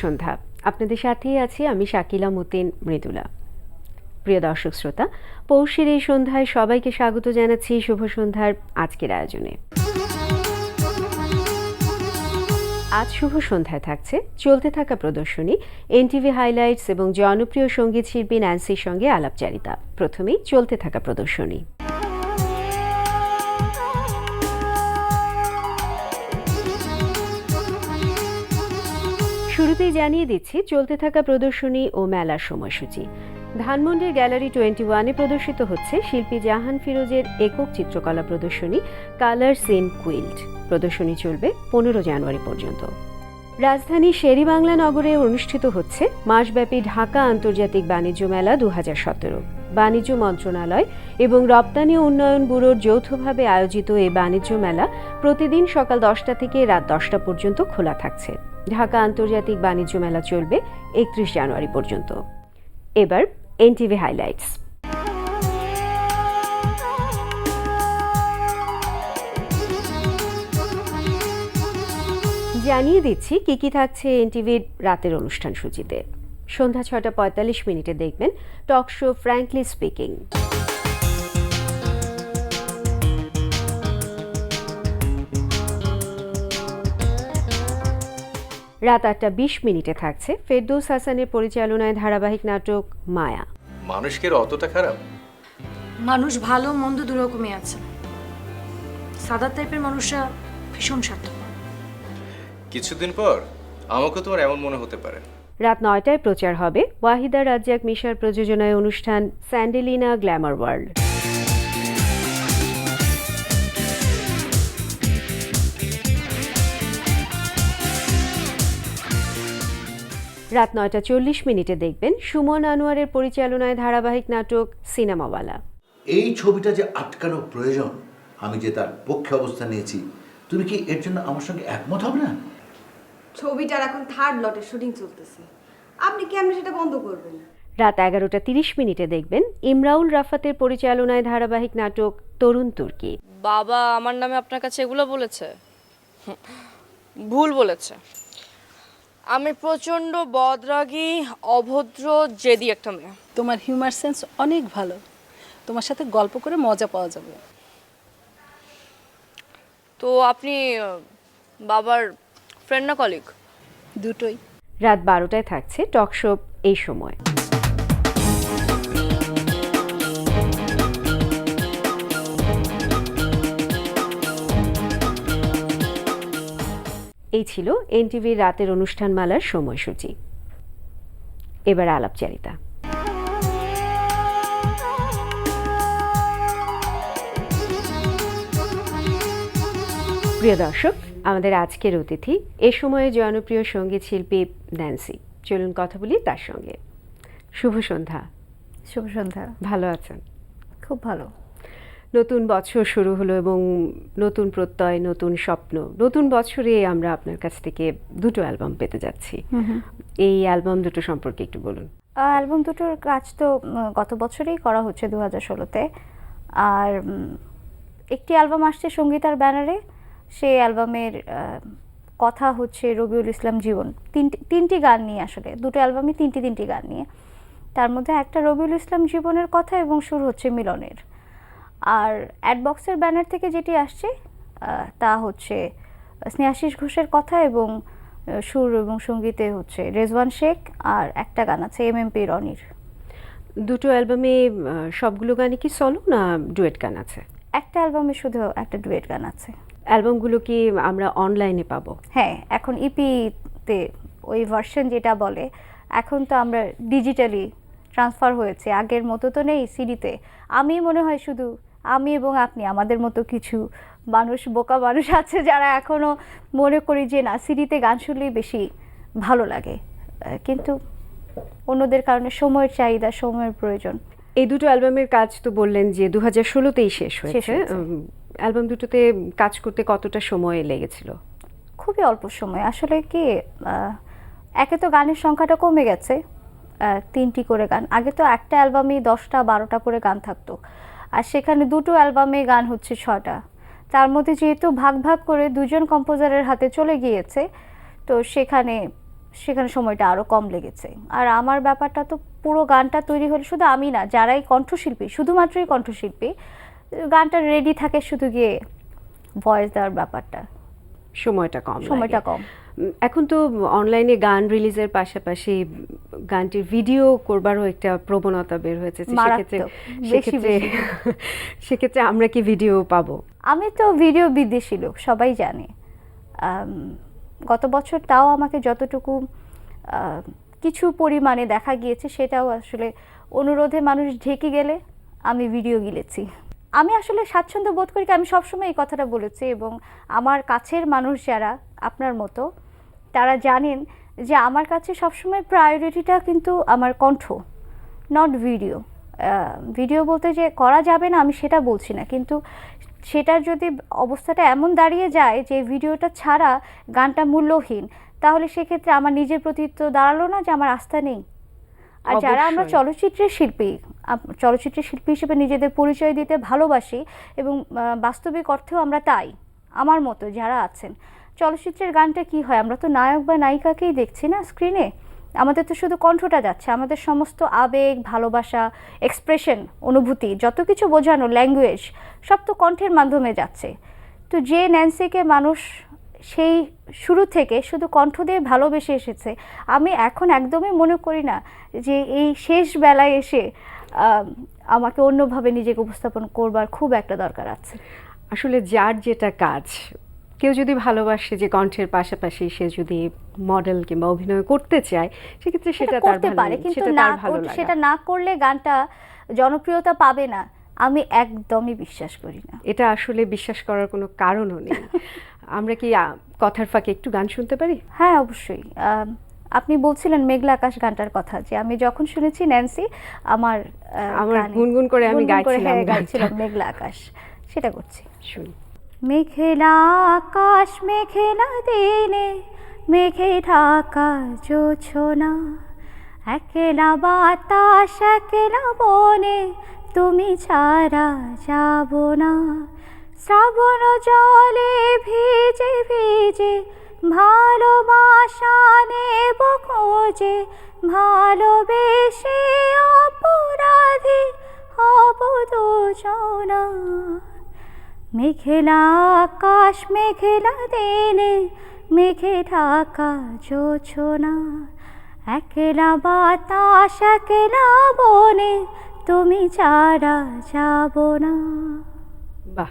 সন্ধ্যা। আপনাদের সাথেই আছি আমি শাকিলা মতিন মৃদুলা। প্রিয় দর্শক শ্রোতা, পৌষের এই সন্ধ্যায় সবাইকে স্বাগত জানাচ্ছি শুভ সন্ধ্যার আজকের আয়োজনে। আজ শুভ সন্ধ্যায় থাকছে চলতে থাকা প্রদর্শনী, এনটিভি হাইলাইটস এবং জনপ্রিয় সঙ্গীত শিল্পী ন্যান্সির সঙ্গে আলাপচারিতা। প্রথমেই চলতে থাকা প্রদর্শনী। শুরুতেই জানিয়ে দিচ্ছি চলতে থাকা প্রদর্শনী ও মেলার সময়সূচি। ধানমন্ডির গ্যালারি 21-এ প্রদর্শিত হচ্ছে শিল্পী জাহান ফিরোজের একক চিত্রকলা প্রদর্শনী কালার্স ইন কুইল্ট। প্রদর্শনী চলবে 15 জানুয়ারি পর্যন্ত। রাজধানী শেরেবাংলা নগরে অনুষ্ঠিত হচ্ছে মাসব্যাপী ঢাকা আন্তর্জাতিক বাণিজ্য মেলা 2017। বাণিজ্য মন্ত্রণালয় এবং রপ্তানি উন্নয়ন ব্যুরোর যৌথভাবে আয়োজিত এই বাণিজ্য মেলা প্রতিদিন সকাল 10টা থেকে রাত 10টা পর্যন্ত খোলা থাকছে। ঢাকা আন্তর্জাতিক বাণিজ্য মেলা চলবে 31 জানুয়ারি পর্যন্ত। এবার এনটিভি হাইলাইটস। জানিয়ে দিচ্ছি কি কি থাকছে এনটিভির রাতের অনুষ্ঠান সূচিতে। সন্ধ্যা 6:45 দেখবেন টক শো ফ্র্যাঙ্কলি স্পিকিং। রাত 8:20 থাকছে ফেরদৌস হাসানের পরিচালনায় ধারাবাহিক নাটক মায়া। মানুষ কি অতটা খারাপ? মানুষ ভালো মন্দ দুরকমই আছে। সাদা টাইপের মানুষরা ভীষণ স্বার্থপর। কিছুদিন পর আমাকে তোমার এমন মনে হতে পারে। রাত 9টায় প্রচার হবে ওয়াহিদা রাজ্জাক মিশার প্রযোজনায় অনুষ্ঠান স্যান্ডেলিনা গ্ল্যামার ওয়ার্ল্ড। রাত 9:40 দেখবেন সুমন আনোয়ারের পরিচালনায় ধারাবাহিক নাটক সিনেমাওয়ালা। এই ছবিটা যে আটকানো প্রয়োজন, আমি যে তার পক্ষে অবস্থান নিয়েছি, তুমি কি এর জন্য আমার সঙ্গে একমত হবে না? ছবিটার এখন থার্ড লটের শুটিং চলতেছে, আপনি কেমনে সেটা বন্ধ করবেন? রাত 11:30 দেখবেন ইমরাউল রাফাতের পরিচালনায় ধারাবাহিক নাটক তরুণ তুর্কি। বাবা আমার নামে আপনার কাছে এগুলো বলেছে? ভুল বলেছে। আমি প্রচন্ড বদরাগী, অভদ্র, জেদি একটা মেয়ে। তোমার হিউমার সেন্স অনেক ভালো, তোমার সাথে গল্প করে মজা পাওয়া যাবে। তো আপনি বাবার ফ্রেন্ড না কলিগ? দুটোই। রাত 12টায় থাকছে টক শো এই সময়। এই ছিল এনটিভির রাতের অনুষ্ঠানমালার সময়সূচি। এবার আলাপচারিতা। প্রিয় দর্শক, আমাদের আজকের অতিথি এ সময়ে জনপ্রিয় সঙ্গীত শিল্পী ন্যান্সি। চলুন কথা বলি তার সঙ্গে। শুভ সন্ধ্যা। শুভ সন্ধ্যা। ভালো আছেন? খুব ভালো। নতুন বছর শুরু হলো এবং নতুন প্রত্যয়, নতুন স্বপ্ন। নতুন বছরে আমরা আপনার কাছ থেকে দুটো অ্যালবাম পেতে যাচ্ছি। এই অ্যালবাম দুটো সম্পর্কে একটু বলুন। অ্যালবাম দুটোর কাজ তো গত বছরেই করা হচ্ছে 2016-তে, আর একটি অ্যালবাম আসছে সঙ্গীতার ব্যানারে। সেই অ্যালবামের কথা হচ্ছে রবিউল ইসলাম জীবন। তিনটি গান নিয়ে, আসলে দুটো অ্যালবামই তিনটি গান নিয়ে। তার মধ্যে একটা রবিউল ইসলাম জীবনের কথা এবং সুর হচ্ছে মিলনের। আর অ্যাডবক্সের ব্যানার থেকে যেটি আসছে তা হচ্ছে স্নেহাশিস ঘোষের কথা এবং সুর এবং সঙ্গীতে হচ্ছে রেজওয়ান শেখ, আর একটা গান আছে এমএমপি রনির। দুটো অ্যালবামে সবগুলো গানে কি সলো না ডুয়েট গান আছে? একটা অ্যালবামে শুধু একটা ডুয়েট গান আছে। অ্যালবামগুলো কি আমরা অনলাইনে পাবো? হ্যাঁ, এখন ইপিতে ওই ভার্সন যেটা বলে, এখন তো আমরা ডিজিটালি ট্রান্সফার হয়েছে, আগের মতো তো নেই সিডিতে। আমি মনে হয় শুধু আমি এবং আপনি, আমাদের মতো কিছু মানুষ, বোকা মানুষ আছে যারা এখনও মনে করি যে না, সিডিতে গান শুনলেই বেশি ভালো লাগে, কিন্তু অন্যদের কারণে সময়ের চাহিদা, সময়ের প্রয়োজন। এই দুটো অ্যালবামের কাজ তো বললেন যে 2016-তেই শেষ হয়েছে। অ্যালবাম দুটোতে কাজ করতে কতটা সময় লেগেছিল? খুবই অল্প সময়। আসলে কি, একে তো গানের সংখ্যাটা কমে গেছে, 3টি করে গান। আগে তো একটা অ্যালবামে 10টা 12টা করে গান থাকতো, আর সেখানে দুটো অ্যালবামে গান হচ্ছে 6টা। তার মধ্যে যেহেতু ভাগ ভাগ করে দুজন কম্পোজারের হাতে চলে গিয়েছে, তো সেখানে সেখানে সময়টা আরও কম লেগেছে। আর আমার ব্যাপারটা তো পুরো গানটা তৈরি হলে শুধু আমি না, যারাই কণ্ঠশিল্পী, শুধুমাত্রই কণ্ঠশিল্পী, গানটা রেডি থাকে, শুধু গিয়ে ভয়েস দেওয়ার ব্যাপারটা, সময়টা কম সময়টা লাগে। কম। এখন তো অনলাইনে গান রিলিজের পাশাপাশি গানটির ভিডিও করবারও একটা প্রবণতা বের হয়েছে। সেক্ষেত্রে মারাত্মক, বেশি সেক্ষেত্রে সেক্ষেত্রে আমরা কি ভিডিও পাবো? আমি তো ভিডিও বিদ্বেষী লোক, সবাই জানে। গত বছর তাও আমাকে যতটুকু কিছু পরিমাণে দেখা গিয়েছে, সেটাও আসলে অনুরোধে মানুষ ঢেকে গেলে আমি ভিডিও গিলেছি। আমি আসলে স্বাচ্ছন্দ্য বোধ করি, আমি সবসময় এই কথাটা বলেছি, এবং আমার কাছের মানুষ যারা আপনার মতো, তারা জানেন যে আমার কাছে সবসময় প্রায়োরিটিটা কিন্তু আমার কণ্ঠ, নট ভিডিও। ভিডিও বলতে যে করা যাবে না আমি সেটা বলছি না, কিন্তু সেটার যদি অবস্থাটা এমন দাঁড়িয়ে যায় যে ভিডিওটা ছাড়া গানটা মূল্যহীন, তাহলে সেক্ষেত্রে আমার নিজের প্রতি তো দাঁড়ালো না যে আমার আস্থা নেই। আর যারা আমরা অবশ্যই। চলচ্চিত্রের শিল্পী হিসেবে নিজেদের পরিচয় দিতে ভালোবাসি, এবং বাস্তবিক অর্থেও আমরা তাই, আমার মতো যারা আছেন, চলচ্চিত্রের গানটা কি হয়, আমরা তো নায়ক বা নায়িকাকেই দেখছি না স্ক্রিনে, আমাদের তো শুধু কণ্ঠটা যাচ্ছে, আমাদের সমস্ত আবেগ, ভালোবাসা, এক্সপ্রেশন, অনুভূতি, যত কিছু বোঝানো, ল্যাঙ্গুয়েজ, সব তো কণ্ঠের মাধ্যমে যাচ্ছে। তো যে ন্যান্সিকে মানুষ সেই শুরু থেকে শুধু কণ্ঠ দিয়ে ভালোবেসে এসেছে, আমি এখন একদমই মনে করি না যে এই শেষ বেলায় এসে আমাকে অন্যভাবে নিজেকে উপস্থাপন করবার খুব একটা দরকার আছে। আসলে যার যেটা কাজ, কেউ যদি ভালোবাসে যে কণ্ঠের পাশাপাশি সে যদি মডেল কিংবা অভিনয় করতে চায়, সেক্ষেত্রে সেটা তার করতে ভালো, পারে, কিন্তু সেটা না তার ভালো লাগা। সেটা না করলে গানটা জনপ্রিয়তা পাবে না, আমি একদমই বিশ্বাস করি না। এটা আসলে বিশ্বাস করার কোনো কারণও নেই। আমরা কি কথার ফাঁকে একটু গান শুনতে পারি? হ্যাঁ, অবশ্যই। আপনি বলছিলেন মেঘলা আকাশ গানটার কথা, যে আমি যখন শুনেছি ন্যান্সি আমার গানে গুনগুন করে আমি গুনগুন করে, গাইছিলাম গানটা। গাইছিলাম মেঘলা আকাশ, সেটা করছি। শুনি। মেঘলা আকাশ মেঘলা দিনে, মেঘে ঢাকা জোছনা, একলা বাতাস একলা বনে, তুমি ছাড়া যাব না। শ্রাবণ জলে ভিজে ভিজে, ভালোবাসা নেব খোঁজে, ভালোবেসে অপরাধী হব দুজনা। মেঘলা আকাশ মেঘলা দিনে, মেঘে ঢাকা জোছনা, একলা বাতাস একলা বনে, তুমি ছাড়া যাব না। বাহ,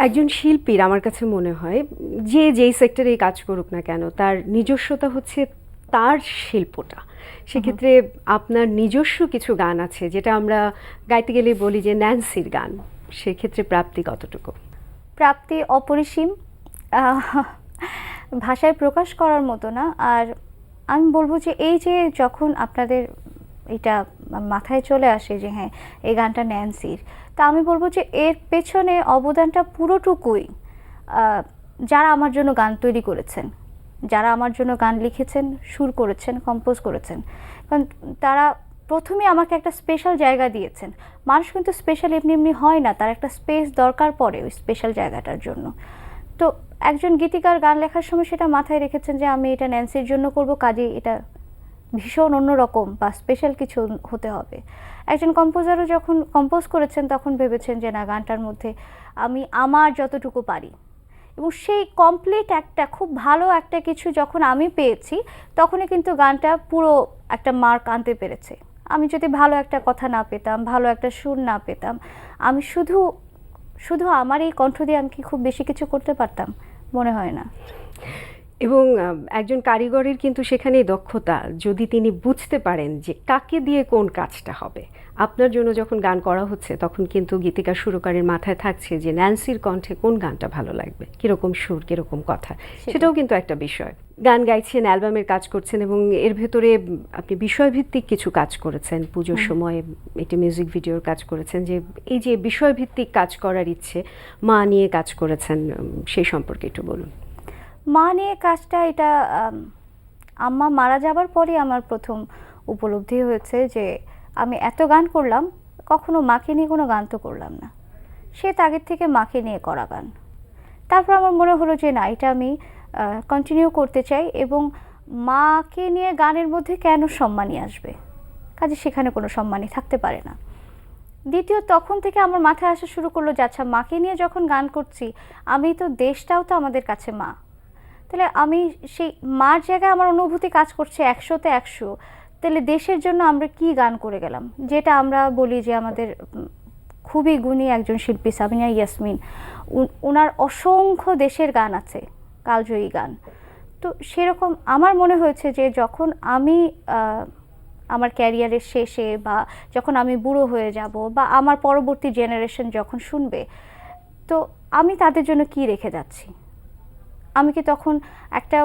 একজন শিল্পীর আমার কাছে মনে হয় যে যেই সেক্টরেই কাজ করুক না কেন, তার নিজস্বতা হচ্ছে তার শিল্পটা। সেক্ষেত্রে আপনার নিজস্ব কিছু গান আছে যেটা আমরা গাইতে গেলে বলি যে ন্যান্সির গান, সেক্ষেত্রে প্রাপ্তি কতটুকু? প্রাপ্তি অপরিসীম, ভাষায় প্রকাশ করার মতো না। আর আমি বলবো যে এই যে যখন আপনাদের এটা মাথায় চলে আসে যে হ্যাঁ এই গানটা ন্যান্সির, তা আমি বলবো যে এর পেছনে অবদানটা পুরোটুকুই যারা আমার জন্য গান তৈরি করেছেন, যারা আমার জন্য গান লিখেছেন, সুর করেছেন, কম্পোজ করেছেন, কারণ তারা প্রথমে আমাকে একটা স্পেশাল জায়গা দিয়েছেন। মানুষ কিন্তু স্পেশাল এমনি এমনি হয় না, তার একটা স্পেস দরকার পড়ে ওই স্পেশাল জায়গাটার জন্য। তো একজন গীতিকার গান লেখার সময় সেটা মাথায় রেখেছেন যে আমি এটা ন্যান্সির জন্য করব, কাজেই এটা ভীষণ অন্যরকম বা স্পেশাল কিছু হতে হবে। একজন কম্পোজারও যখন কম্পোজ করেছেন তখন ভেবেছেন যে না, গানটার মধ্যে আমি আমার যতটুকু পারি, এবং সেই কমপ্লিট একটা খুব ভালো একটা কিছু যখন আমি পেয়েছি, তখনই কিন্তু গানটা পুরো একটা মার্ক আনতে পেরেছে। আমি যদি ভালো একটা কথা না পেতাম, ভালো একটা সুর না পেতাম, আমি শুধু শুধু আমার এই কণ্ঠ দিয়ে আমি কি খুব বেশি কিছু করতে পারতাম? মনে হয় না। এবং একজন কারিগরের কিন্তু সেখানেই দক্ষতা, যদি তিনি বুঝতে পারেন যে কাকে দিয়ে কোন কাজটা হবে। আপনার জন্য যখন গান করা হচ্ছে তখন কিন্তু গীতিকার সুরকারের মাথায় থাকছে যে ন্যান্সির কণ্ঠে কোন গানটা ভালো লাগবে, কিরকম সুর, কিরকম কথা, সেটাও কিন্তু একটা বিষয়। গান গাইছেন, অ্যালবামের কাজ করছেন, এবং এর ভেতরে আপনি বিষয়ভিত্তিক কিছু কাজ করেছেন। পুজোর সময় একটি মিউজিক ভিডিওর কাজ করেছেন। যে এই যে বিষয়ভিত্তিক কাজ করার ইচ্ছে, মা নিয়ে কাজ করেছেন, সেই সম্পর্কে একটু বলুন। মা নিয়ে কাজটা, এটা আম্মা মারা যাবার পরই আমার প্রথম উপলব্ধি হয়েছে যে আমি এত গান করলাম, কখনো মাকে নিয়ে কোনো গান তো করলাম না। সে তাগিদ থেকে মাকে নিয়ে করা গান। তারপর আমার মনে হলো যে না, এটা আমি কন্টিনিউ করতে চাই, এবং মাকে নিয়ে গানের মধ্যে কেন সম্মানই আসবে, কাজে সেখানে কোনো সম্মানই থাকতে পারে না। দ্বিতীয়, তখন থেকে আমার মাথায় আসা শুরু করলো যে আচ্ছা মাকে নিয়ে যখন গান করছি, আমি তো দেশটাও তো আমাদের কাছে মা, তাহলে আমি সেই মার জায়গায় আমার অনুভূতি কাজ করছে 100-তে 100, তাহলে দেশের জন্য আমরা কি গান করে গেলাম। যেটা আমরা বলি যে আমাদের খুবই গুণী একজন শিল্পী সাবিনা ইয়াসমিন, ওনার অসংখ্য দেশের গান আছে, কালজয়ী গান। তো সেরকম আমার মনে হয়েছে যে যখন আমি আমার ক্যারিয়ারের শেষে বা যখন আমি বুড়ো হয়ে যাব বা আমার পরবর্তী জেনারেশন যখন শুনবে, তো আমি তাদের জন্য কি রেখে যাচ্ছি। আমি কি তখন একটা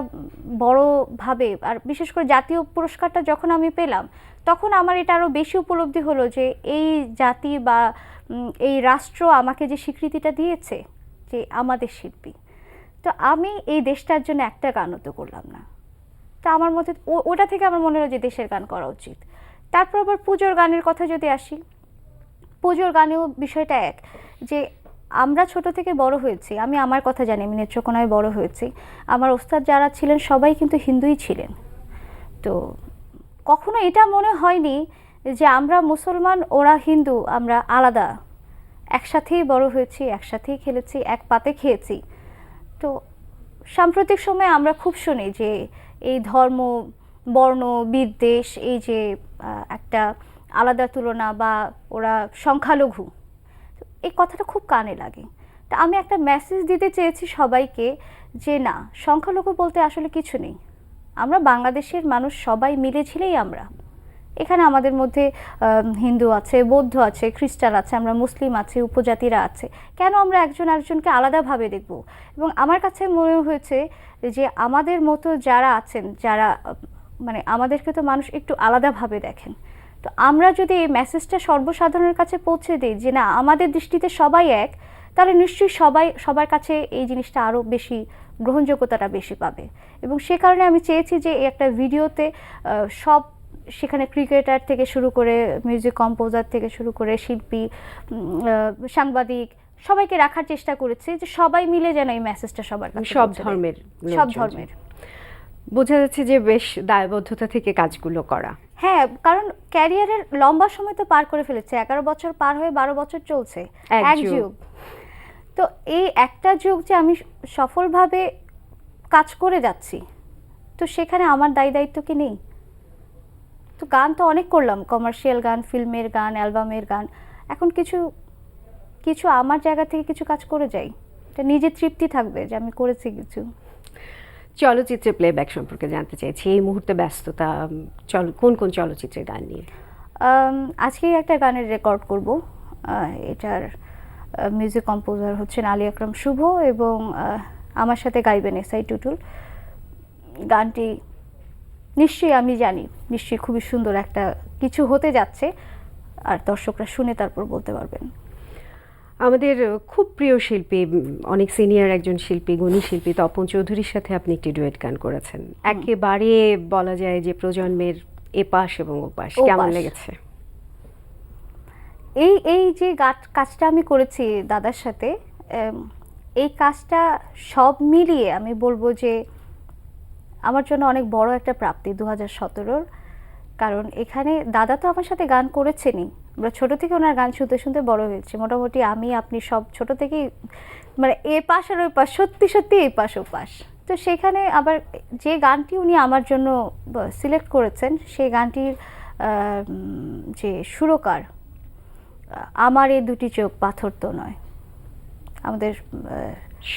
বড়োভাবে, আর বিশেষ করে জাতীয় পুরস্কারটা যখন আমি পেলাম, তখন আমার এটা আরও বেশি উপলব্ধি হলো যে এই জাতি বা এই রাষ্ট্র আমাকে যে স্বীকৃতিটা দিয়েছে যে আমাদের শিল্পী, তো আমি এই দেশটার জন্য একটা গানও তো করলাম না। তা আমার মধ্যে ওটা থেকে আমার মনে হলো যে দেশের গান করা উচিত। তারপর আবার পুজোর গানের কথা যদি আসি, পুজোর গানেও বিষয়টা এক, যে আমরা ছোট থেকে বড় হয়েছি। আমি আমার কথা জানি, আমি নেত্রকোনায় বড় হয়েছি। আমার ওস্তাদ যারা ছিলেন সবাই কিন্তু হিন্দুই ছিলেন। তো কখনো এটা মনে হয়নি যে আমরা মুসলমান ওরা হিন্দু, আমরা আলাদা। একসাথেই বড় হয়েছি, একসাথেই খেলেছি, এক পাতে খেয়েছি। তো সাম্প্রতিক সময়ে আমরা খুব শুনি যে এই ধর্ম বর্ণ বিদ্বেষ, এই যে একটা আলাদা তুলনা বা ওরা সংখ্যালঘু, এই কথাটা খুব কানে লাগে। তা আমি একটা মেসেজ দিতে চেয়েছি সবাইকে যে না, সংখ্যালঘু বলতে আসলে কিছু নেই। আমরা বাংলাদেশের মানুষ সবাই মিলেঝিলেই আমরা। এখানে আমাদের মধ্যে হিন্দু আছে, বৌদ্ধ আছে, খ্রিস্টান আছে, আমরা মুসলিম আছি, উপজাতিরা আছে। কেন আমরা একজন আরেকজনকে আলাদাভাবে দেখব? এবং আমার কাছে মনে হয়েছে যে আমাদের মতো যারা আছেন, যারা মানে আমাদেরকে তো মানুষ একটু আলাদাভাবে দেখেন, তো আমরা যদি এই মেসেজটা সর্বসাধারণের কাছে পৌঁছে দিই যে না, আমাদের দৃষ্টিতে সবাই এক, তাহলে নিশ্চয়ই সবার কাছে এই জিনিসটা আরও বেশি গ্রহণযোগ্যতাটা বেশি পাবে। এবং সে কারণে আমি চেয়েছি যে এই একটা ভিডিওতে সব, সেখানে ক্রিকেটার থেকে শুরু করে মিউজিক কম্পোজার থেকে শুরু করে শিল্পী, সাংবাদিক, সবাইকে রাখার চেষ্টা করেছি যে সবাই মিলে যেন এই মেসেজটা সবার কাছে সব পৌঁছে দেয়। ধর্মের সব লোকজন। ধর্মের। বোঝা যাচ্ছে যে বেশ দায়বদ্ধতা থেকে কাজগুলো করা। হ্যাঁ, কারণ ক্যারিয়ারের লম্বা সময় তো পার করে ফেলেছে, 11 বছর পার হয়ে 12 বছর চলছে, এক যুগ। তো এই একটা যুগ যে আমি সফলভাবে কাজ করে যাচ্ছি, তো সেখানে আমার দায়িত্ব কি নেই? তো গান তো অনেক করলাম, কমার্শিয়াল গান, ফিল্মের গান, অ্যালবামের গান। এখন কিছু আমার জায়গা থেকে কিছু কাজ করে যাই, এটা নিজে তৃপ্তি থাকবে যে আমি করেছি কিছু। চলচ্চিত্রের প্লেব্যাক সম্পর্কে জানতে চাইছি, এই মুহূর্তে ব্যস্ততা কোন কোন চলচ্চিত্রের গান নিয়ে? আজকেই একটা গানের রেকর্ড করব। এটার মিউজিক কম্পোজার হচ্ছেন আলী আকরাম শুভ এবং আমার সাথে গাইবেন এসআই টুটুল। গানটি নিশ্চয়ই আমি জানি নিশ্চয়ই খুবই সুন্দর একটা কিছু হতে যাচ্ছে, আর দর্শকরা শুনে তারপর বলতে পারবেন। আমাদের খুব প্রিয় শিল্পী, অনেক সিনিয়র একজন শিল্পী, গুণী শিল্পী তপন চৌধুরীর সাথে আপনি একটি ডুয়েট গান করেছেন। একেবারে বলা যায় যে প্রজন্মের এপাশ এবং ওপাশ। কেমন লেগেছে? এই যে কাজটা আমি করেছি দাদার সাথে, এই কাজটা সব মিলিয়ে আমি বলবো যে আমার জন্য অনেক বড় একটা প্রাপ্তি 2017-র। কারণ এখানে দাদা তো আমার সাথে গান করেছেনই, আমরা ছোট থেকে ওনার গান শুনতে শুনতে বড় হয়েছি। মোটামুটি আমি আপনি সব ছোট থেকেই মানে এ পাশ আর ওই পাশ, সত্যি এই পাশ ও পাশ। তো সেখানে আবার যে গানটি উনি আমার জন্য সিলেক্ট করেছেন, সেই গানটির যে সুরকার, আমার এই দুটি চোখ পাথর তো নয়, আমাদের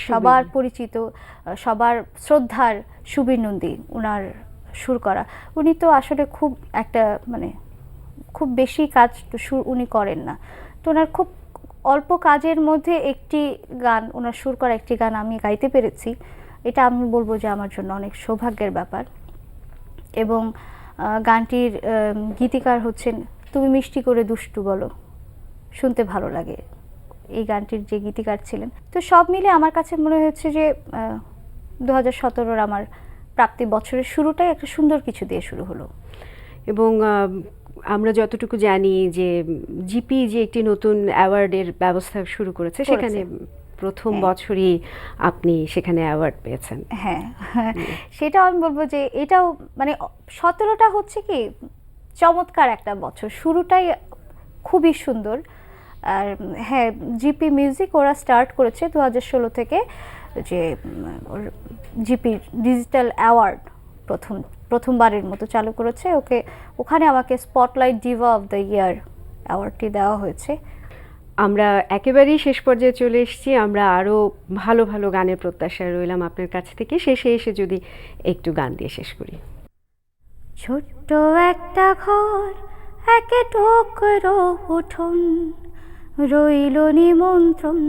সবার পরিচিত, সবার শ্রদ্ধার সুবীর নন্দী, ওনার সুর করা। উনি তো আসলে খুব একটা মানে খুব বেশি কাজ সুর উনি করেন না, তো ওনার খুব অল্প কাজের মধ্যে একটি গান, ওনার সুর করা একটি গান আমি গাইতে পেরেছি। এটা আমি বলবো যে আমার জন্য অনেক সৌভাগ্যের ব্যাপার। এবং গানটির গীতিকার হচ্ছেন তুমি মিষ্টি করে দুষ্টু বলো, শুনতে ভালো লাগে, এই গানটির যে গীতিকার ছিলেন। তো সব মিলে আমার কাছে মনে হয়েছে যে 2017-র আমার প্রাপ্তি বছরের শুরুটাই একটা সুন্দর কিছু দিয়ে শুরু হলো। এবং আমরা যতটুকু জানি যে জিপি যে একটি নতুন অ্যাওয়ার্ডের ব্যবস্থা শুরু করেছে, সেখানে প্রথম বছরই আপনি সেখানে অ্যাওয়ার্ড পেয়েছেন। হ্যাঁ, সেটাও আমি বলবো যে এটাও মানে 17টা হচ্ছে কি চমৎকার একটা বছর, শুরুটাই খুবই সুন্দর। আর হ্যাঁ, জিপি মিউজিক ওরা স্টার্ট করেছে 2016 থেকে, যে ওর জিপি ডিজিটাল অ্যাওয়ার্ড প্রথমবারের মতো চালু করেছে। ওখানে আমাকে spotlight diva of the year অ্যাওয়ার্ডটি দেওয়া হয়েছে। আমরা একেবারেই শেষ পর্যায়ে চলে এসেছি। আমরা আরও ভালো ভালো গানের প্রত্যাশায় রইলাম আপনার কাছ থেকে। শেষে এসে যদি একটু গান দিয়ে শেষ করি। ছোট্ট একটা ঘর, একে টুকরো উঠোন, রইল নিমন্ত্রণ,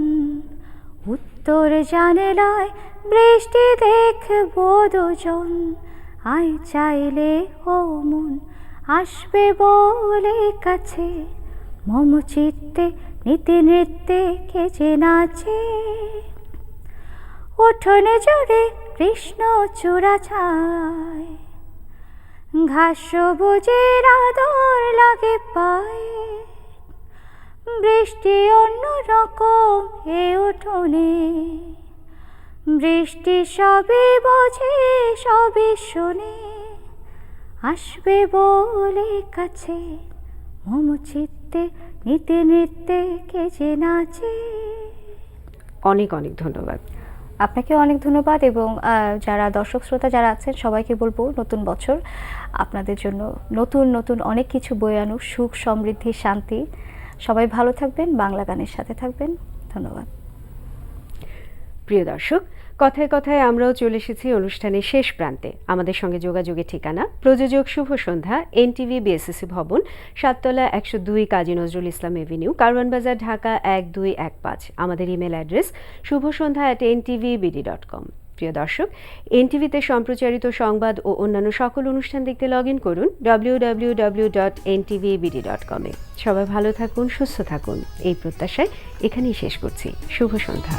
উত্তর জানালায় বৃষ্টি দেখবো দুজন, আয় চাইলে ও মন আসবে বলে কাছে, মম চিত্তে নীতি নৃত্যে কে যে নাচে, উঠোনে জুড়ে কৃষ্ণ চূড়া ছায়, ঘাস সবুজের আদর লাগে পায়ে, বৃষ্টি অন্য রকম এ উঠোনে, বৃষ্টি সবই বোঝে সবই শোনে, আসবে বলে কাছে, মম চিত্তে নীতি নৃত্যে কে যে নাচে। অনেক অনেক ধন্যবাদ। আপনাকে অনেক ধন্যবাদ, এবং যারা দর্শক শ্রোতা যারা আছেন সবাইকে বলবো নতুন বছর আপনাদের জন্য নতুন নতুন অনেক কিছু বয়ে আনুক, সুখ সমৃদ্ধি শান্তি। সবাই ভালো থাকবেন, বাংলা গানের সাথে থাকবেন। ধন্যবাদ। প্রিয় দর্শক, কথায় কথায় আমরাও চলে এসেছি অনুষ্ঠানের শেষ প্রান্তে। আমাদের সঙ্গে যোগাযোগের ঠিকানা প্রযোজক শুভ সন্ধ্যা, এনটিভি বিএসসি ভবন, 7 তলা 102 কাজী নজরুল ইসলাম এভিনিউ, কারওয়ান বাজার, ঢাকা 1215। আমাদের ইমেল অ্যাড্রেস shubhosondha@ntvbd.com। প্রিয় দর্শক, এনটিভিতে সম্প্রচারিত সংবাদ ও অন্যান্য সকল অনুষ্ঠান দেখতে লগ ইন করুন www.ntvbd.com এ। সবাই ভালো থাকুন, সুস্থ থাকুন, এই প্রত্যাশায় এখানেই শেষ করছি। শুভ সন্ধ্যা।